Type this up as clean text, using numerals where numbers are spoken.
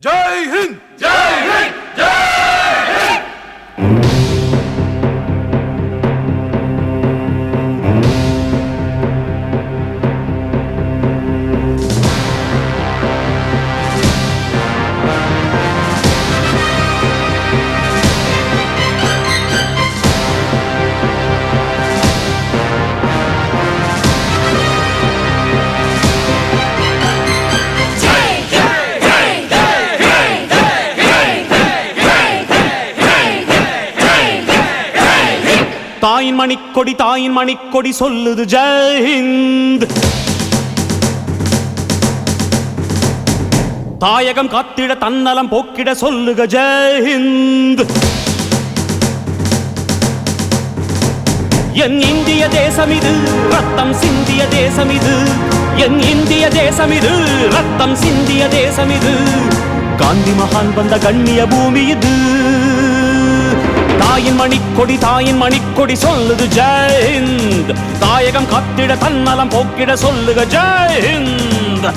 जय हिंद जय हिंद जय हिंद। தாயின் மணிக்கொடி சொல்லுது ஜெய் ஹிந்த். தாயகம் காத்திட தன்னலம் போக்கிட சொல்லுக ஜெய் ஹிந்த். என் இந்திய தேசம் இது ரத்தம் சிந்திய தேசம் இது. என் இந்திய தேசம் இது ரத்தம் சிந்திய தேசம் இது. காந்தி மகான் வந்த கண்ணிய பூமி இது. தாயின் மணிக்கொடி சொல்லுது ஜெய் ஹிந்த். தாயகம் காத்திட தன்னலம் போக்கிட சொல்லுக ஜெய் ஹிந்த்.